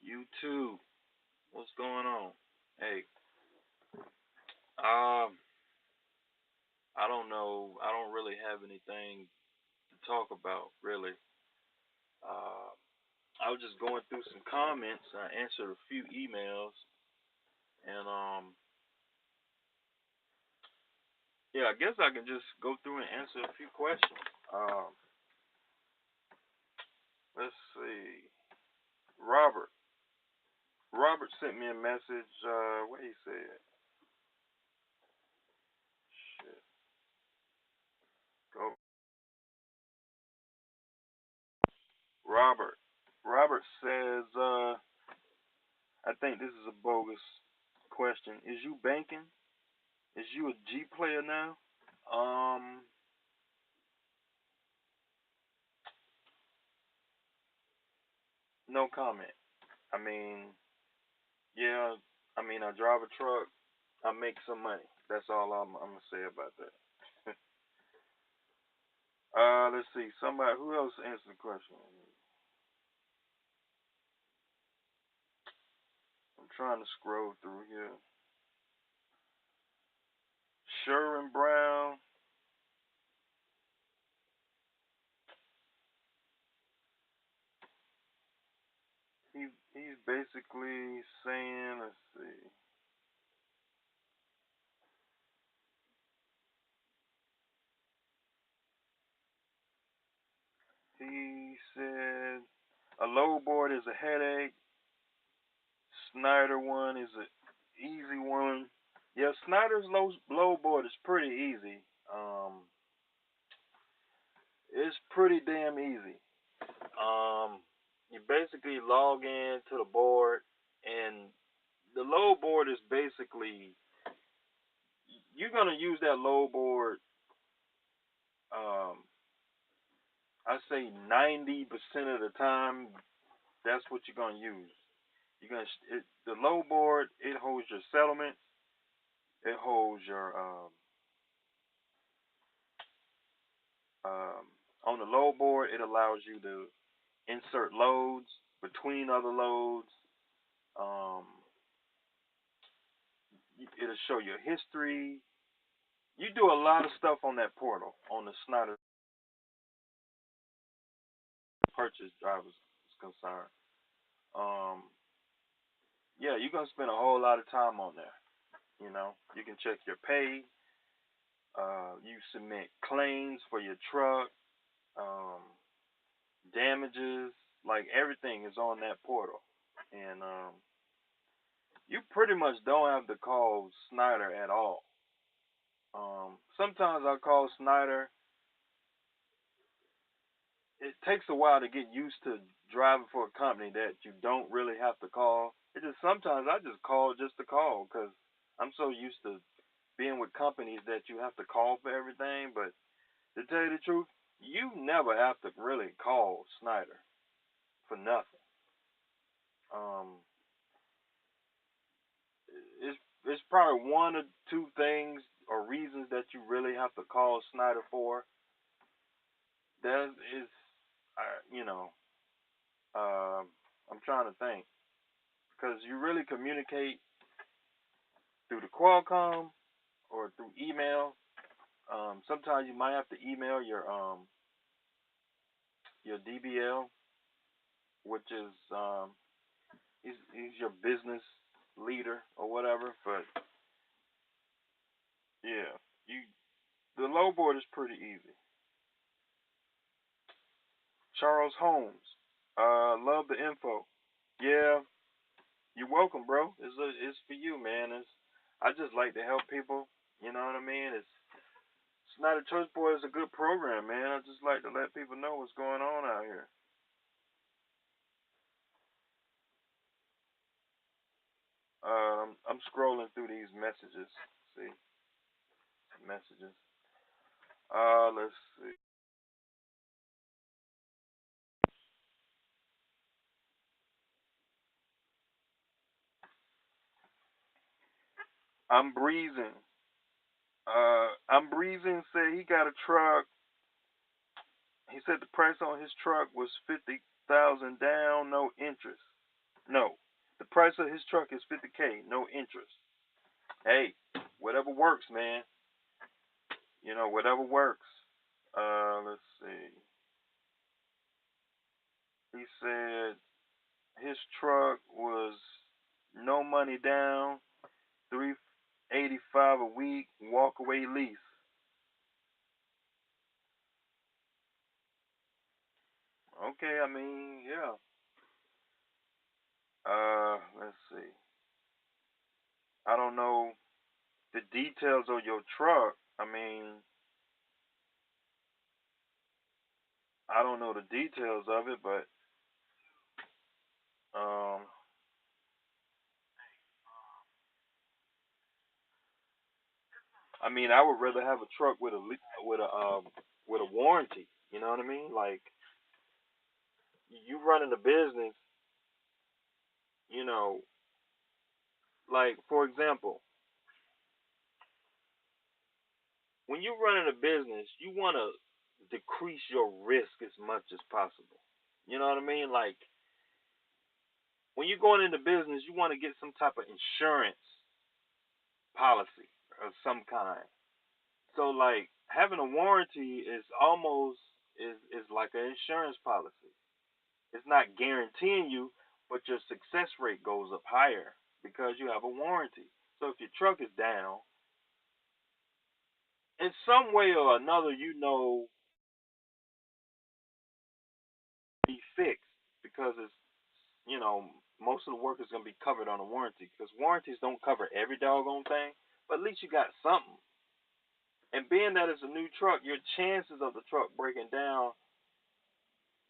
YouTube, what's going on? Hey, um, I don't know. I don't really have anything to talk about, really. Uh, I was just going through some comments. I answered a few emails, and yeah, I guess I can just go through and answer a few questions. Um, let's see. Robert. Robert sent me a message. What he said? Shit. Go. Robert. Robert says, I think this is a bogus question. Is you banking? Is you a G player now? Um, no comment. I mean, yeah, I drive a truck. I make some money. That's all I'm gonna say about that. Let's see. Somebody who else answered the question? I'm trying to scroll through here. Sherwin Brown. He's basically saying, let's see. He said a low board is a headache. Schneider one is an easy one. Yeah, Schneider's low board is pretty easy. It's pretty damn easy. You basically log in to the board, and the low board is basically you're gonna use that low board. Um, I say 90% of the time, that's what you're gonna use. The low board. It holds your settlements. It holds your um, on the load board. It allows you to insert loads between other loads. Um, it'll show your history. You do a lot of stuff on that portal on the Schneider purchase drivers is concerned. Um, yeah, you're gonna spend a whole lot of time on there. You can check your pay. You submit claims for your truck. Um, damages, like everything is on that portal, and you pretty much don't have to call Schneider at all. Sometimes I call Schneider. It takes a while to get used to driving for a company that you don't really have to call. It just sometimes I just call just to call because I'm so used to being with companies that you have to call for everything. But to tell you the truth, you never have to really call Schneider for nothing. Um, it's probably one or two things or reasons that you really have to call Schneider for. That is, uh, you know, I'm trying to think because you really communicate through the Qualcomm or through email. Sometimes you might have to email your DBL, which is he's your business leader or whatever. But yeah, you the low board is pretty easy. Charles Holmes, love the info. Yeah, you're welcome, bro. It's for you, man. I just like to help people. You know what I mean? It's not a Church Boy. It's a good program, man. I just like to let people know what's going on out here. I'm scrolling through these messages. See messages. Let's see. I'm breezing. I'm breezing. Said he got a truck. He said the price on his truck was 50,000 down, no interest. No. The price of his truck is 50K, no interest. Hey, whatever works, man. Whatever works. Let's see. He said his truck was no money down, 385 a week, walk away lease. Okay, I mean, yeah. Let's see. I don't know the details of your truck. I mean, I don't know the details of it, but um, I mean, I would rather have a truck with with a warranty. You know what I mean? Like you running a business, you know, like for example, when you're running a business, you want to decrease your risk as much as possible. You know what I mean? Like when you're going into business, you want to get some type of insurance policy of some kind. So like having a warranty is almost is like an insurance policy. It's not guaranteeing you, but your success rate goes up higher because you have a warranty. So if your truck is down, in some way or another, be fixed because it's you know most of the work is going to be covered on a warranty because warranties don't cover every doggone thing, but at least you got something. And being that it's a new truck, your chances of the truck breaking down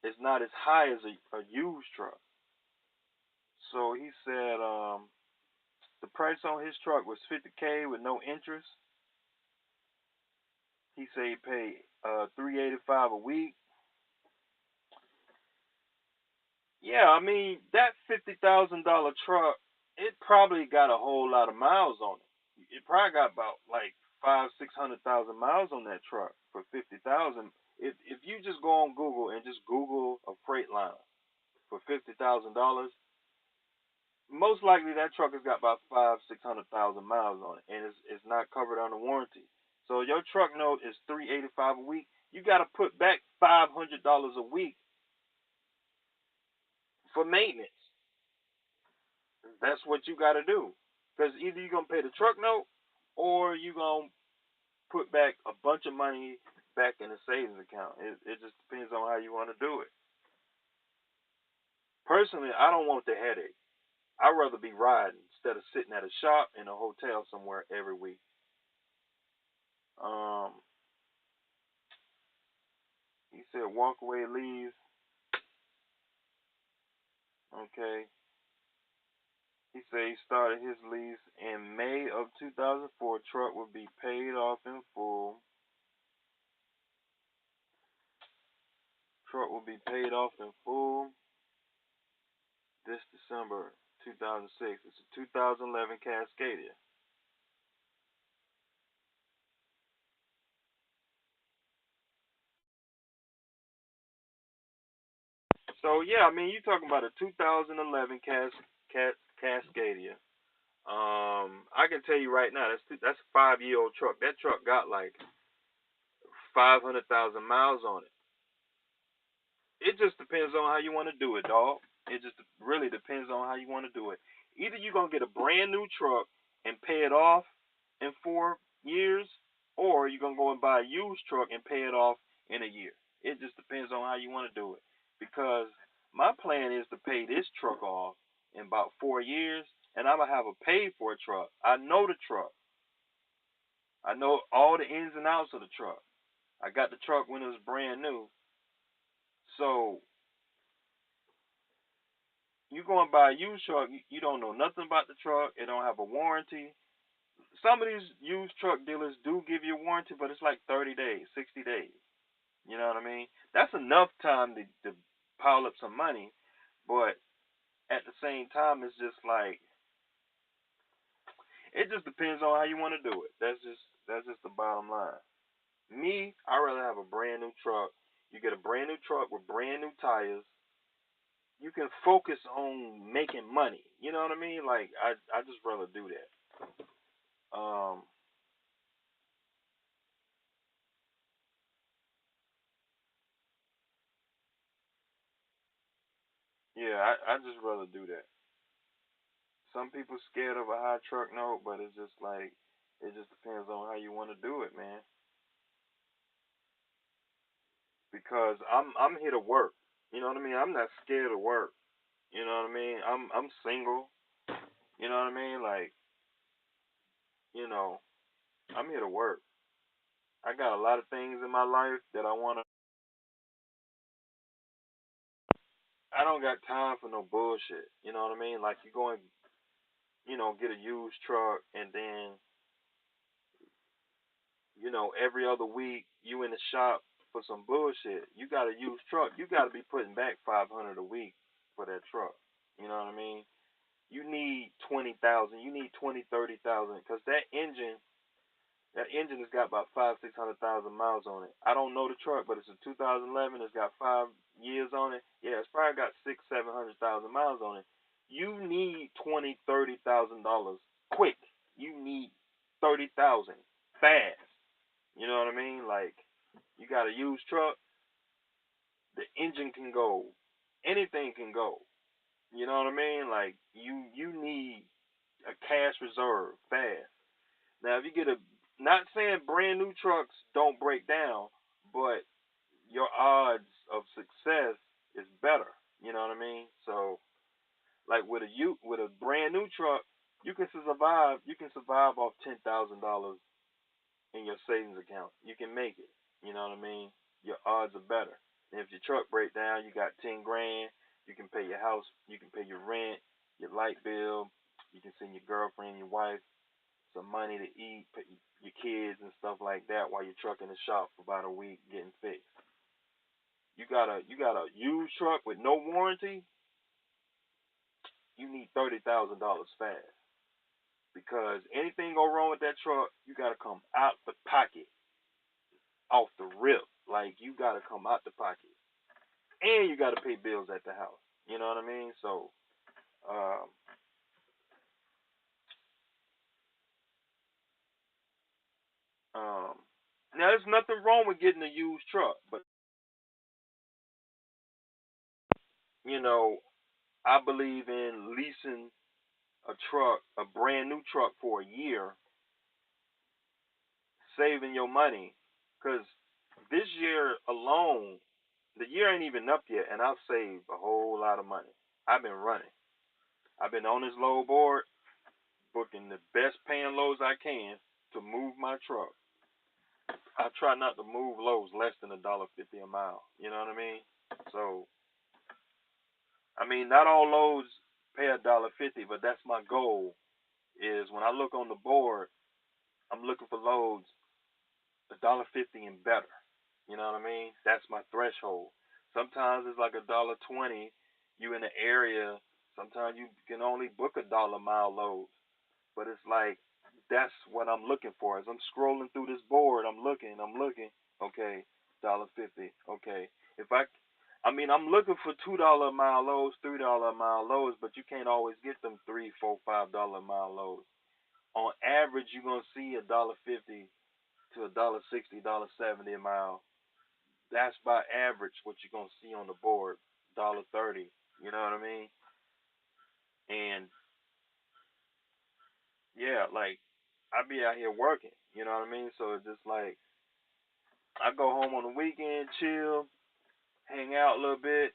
is not as high as a used truck. So he said the price on his truck was 50K with no interest. He said he paid 385 a week. Yeah, I mean that $50,000 truck, it probably got a whole lot of miles on it. It probably got about like 600,000 miles on that truck for 50,000. If you just go on Google and just Google a Freightliner for $50,000, most likely that truck has got about 600,000 miles on it, and it's not covered under warranty. So your truck note is 385 a week. You got to put back $500 a week for maintenance. That's what you got to do, because either you're gonna pay the truck note or you're gonna put back a bunch of money back in the savings account. It just depends on how you want to do it. Personally, I don't want the headache. I'd rather be riding instead of sitting at a shop in a hotel somewhere every week. Um, he said walk away leaves. Okay. He said he started his lease in May of 2004. Truck would be paid off in full. Truck will be paid off in full this December 2006. It's a 2011 Cascadia. So yeah, I mean you're talking about a 2011 Cascadia. I can tell you right now that's a 5 year old truck. That truck got like 500,000 miles on it. It just depends on how you want to do it, dog. It just really depends on how you want to do it. Either you're gonna get a brand new truck and pay it off in 4 years, or you're gonna go and buy a used truck and pay it off in a year. It just depends on how you want to do it. Because my plan is to pay this truck off in about 4 years, and I'm gonna have a paid for a truck. I know the truck. I know all the ins and outs of the truck. I got the truck when it was brand new. So you go and buy a used truck, you don't know nothing about the truck. It don't have a warranty. Some of these used truck dealers do give you a warranty, but it's like 30 days, 60 days. You know what I mean? That's enough time to pile up some money, but at the same time, it's just like it just depends on how you want to do it. That's just the bottom line. Me, I rather have a brand new truck. You get a brand new truck with brand new tires, you can focus on making money. You know what I mean? Like I just rather do that. Um, yeah, I just rather do that. Some people scared of a high truck note, but it's just like it just depends on how you want to do it, man. Because I'm here to work. You know what I mean? I'm not scared of work. You know what I mean? I'm single. You know what I mean? Like, you know, I'm here to work. I got a lot of things in my life that I wanna. I don't got time for no bullshit. You know what I mean? Like you go and get a used truck, and then every other week you in the shop for some bullshit. You got a used truck. You got to be putting back 500 a week for that truck. You know what I mean? You need 20,000. You need 20, 30,000, because that engine has got about 500, 600,000 miles on it. I don't know the truck, but it's a 2011. It's got 5 years on it. Yeah, it's probably got 600, 700,000 miles on it. You need 20, $30,000 quick. You need 30,000 fast. You know what I mean? Like, you got a used truck, the engine can go, anything can go. You know what I mean? Like, you need a cash reserve fast. Now, if you get a, not saying brand new trucks don't break down, but your odds of success is better. You know what I mean? So, like with a brand new truck, you can survive. You can survive off $10,000 in your savings account. You can make it. You know what I mean? Your odds are better. And if your truck break down, you got 10 grand. You can pay your house. You can pay your rent, your light bill. You can send your girlfriend, your wife some money to eat, pay your kids and stuff like that while your truck in the shop for about a week getting fixed. You got a used truck with no warranty. You need $30,000 fast, because anything go wrong with that truck, you got to come out the pocket off the rip. Like, you got to come out the pocket, and you got to pay bills at the house. You know what I mean? So, um, um, now there's nothing wrong with getting a used truck, but you know, I believe in leasing a truck, a brand new truck for a year, saving your money. Because this year alone, the year ain't even up yet, and I've saved a whole lot of money. I've been running. I've been on this load board, booking the best paying loads I can to move my truck. I try not to move loads less than $1.50 a mile. You know what I mean? So, I mean, not all loads pay $1.50, but that's my goal. Is when I look on the board, I'm looking for loads $1.50 and better. You know what I mean? That's my threshold. Sometimes it's like $1.20. You in the area. Sometimes you can only book $1 mile loads. But it's like that's what I'm looking for. As I'm scrolling through this board, I'm looking. Okay, $1.50. Okay, if I mean, I'm looking for $2 mile loads, $3 mile loads, but you can't always get them three, four, $5 mile loads. On average, you're gonna see $1.50 to $1.60, $1.70 a mile. That's by average what you're gonna see on the board. $1.30. You know what I mean? And yeah, like I be out here working. You know what I mean? So it's just like I go home on the weekend, chill, hang out a little bit,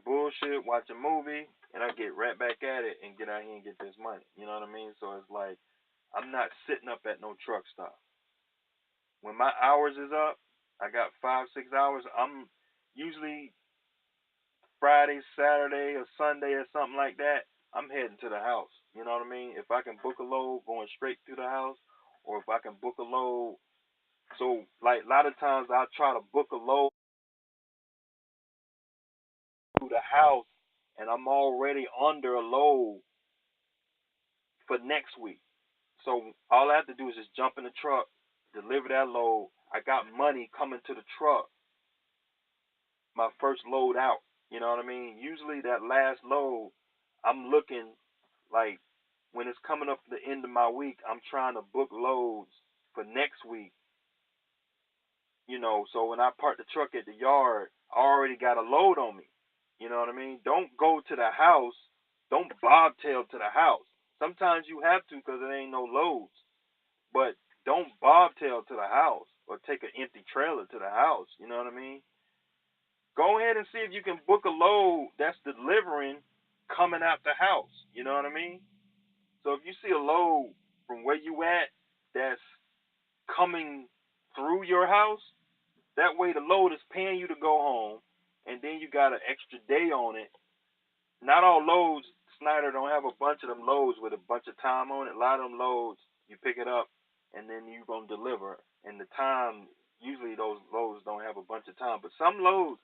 bullshit, watch a movie, and I get right back at it and get out here and get this money. You know what I mean? So it's like I'm not sitting up at no truck stop. When my hours is up, I got 5, 6 hours. I'm usually Friday, Saturday, or Sunday or something like that, I'm heading to the house. You know what I mean? If I can book a load going straight to the house, or if I can book a load, so like a lot of times I try to book a load to the house, and I'm already under a load for next week. So all I have to do is just jump in the truck, deliver that load. I got money coming to the truck, my first load out. You know what I mean? Usually that last load, I'm looking like when it's coming up to the end of my week, I'm trying to book loads for next week. So when I park the truck at the yard, I already got a load on me. You know what I mean? Don't go to the house. Don't bobtail to the house. Sometimes you have to because there ain't no loads. But don't bobtail to the house or take an empty trailer to the house. You know what I mean? Go ahead and see if you can book a load that's delivering coming out the house. You know what I mean? So if you see a load from where you at that's coming through your house, that way the load is paying you to go home, and then you got an extra day on it. Not all loads, Schneider don't have a bunch of them loads with a bunch of time on it. A lot of them loads, you pick it up, and then you're going to deliver. And the time, usually those loads don't have a bunch of time. But some loads,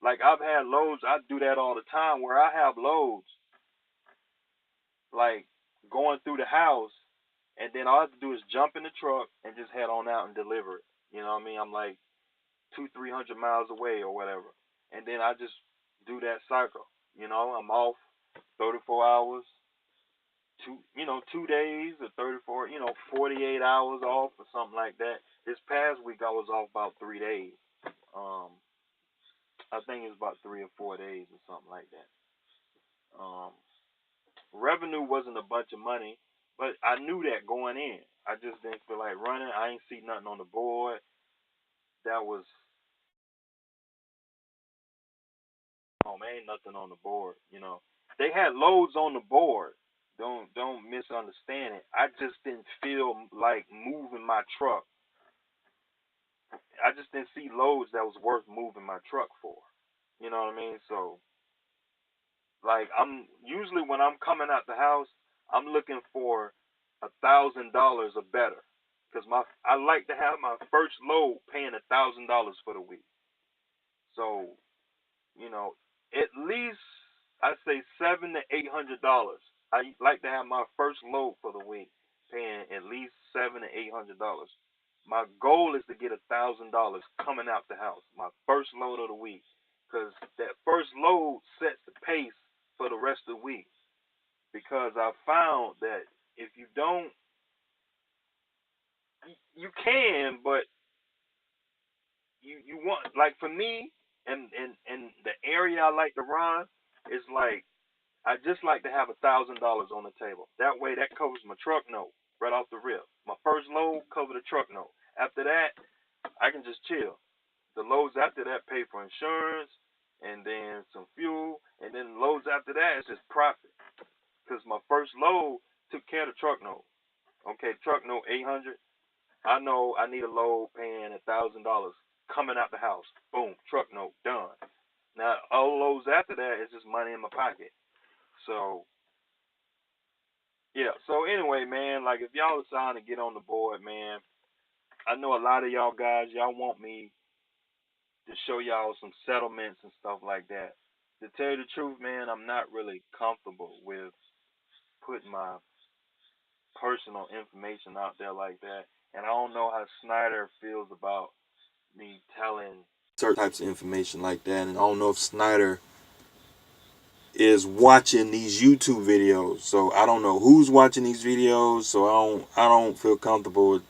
like I've had loads, I do that all the time where I have loads, like going through the house, and then all I have to do is jump in the truck and just head on out and deliver it. You know what I mean? I'm like 200-300 miles away or whatever, and then I just do that cycle. I'm off 34 hours, 2 days or 34, 48 hours off or something like that. This past week I was off about 3 days. Um, I think it was about 3 or 4 days or something like that. Um, Revenue wasn't a bunch of money, but I knew that going in. I just didn't feel like running. I ain't see nothing on the board. That was, oh man, ain't nothing on the board. They had loads on the board. Don't misunderstand it. I just didn't feel like moving my truck. I just didn't see loads that was worth moving my truck for. You know what I mean? So like I'm usually when I'm coming out the house, I'm looking for $1,000 or better, because I like to have my first load paying $1,000 for the week. So you know, at least I say $700 to $800. I like to have my first load for the week paying at least $700 to $800. My goal is to get $1,000 coming out the house, my first load of the week, because that first load sets the pace for the rest of the week. Because I found that if you don't, you can, but you want, like for me, and the area I like to run is like I just like to have $1,000 on the table. That way, that covers my truck note right off the rip. My first load cover the truck note. After that, I can just chill. The loads after that pay for insurance and then some fuel, and then the loads after that is just profit. Because my first load took care of the truck note. Okay, truck note 800. I know I need a load paying $1,000 coming out the house. Boom, truck note done. Now all loads after that is just money in my pocket. So yeah. So anyway, man, like if y'all are trying to get on the board, man, I know a lot of y'all guys, y'all want me to show y'all some settlements and stuff like that. To tell you the truth, man, I'm not really comfortable with putting my personal information out there like that. And I don't know how Schneider feels about me telling certain types of information like that. And I don't know if Schneider is watching these YouTube videos. So I don't know who's watching these videos. So I don't feel comfortable with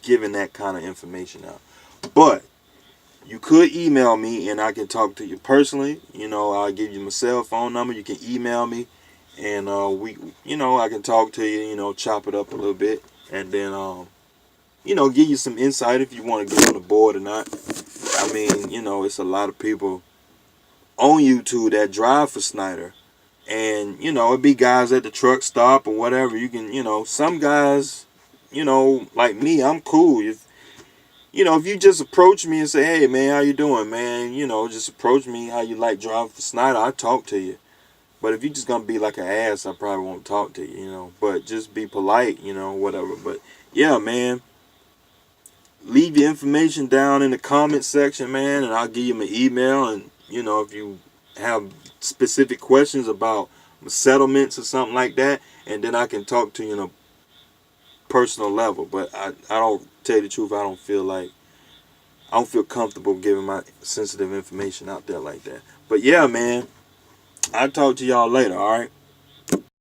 giving that kind of information out. But you could email me and I can talk to you personally. I'll give you my cell phone number. You can email me, and I can talk to you. Chop it up a little bit, and then give you some insight if you want to get on the board or not. I mean, it's a lot of people on YouTube that drive for Schneider, and it be guys at the truck stop or whatever. You can, some guys, like me, I'm cool. If you just approach me and say, hey, man, how you doing, man? Just approach me how you like driving for Schneider. I'll talk to you. But if you're just going to be like an ass, I probably won't talk to you. But just be polite, whatever. But, yeah, man, leave your information down in the comment section, man, and I'll give you my email. And, if you have specific questions about settlements or something like that, and then I can talk to you on a personal level. But I don't, tell you the truth, I don't feel comfortable giving my sensitive information out there like that. But yeah, man, I'll talk to y'all later. All right.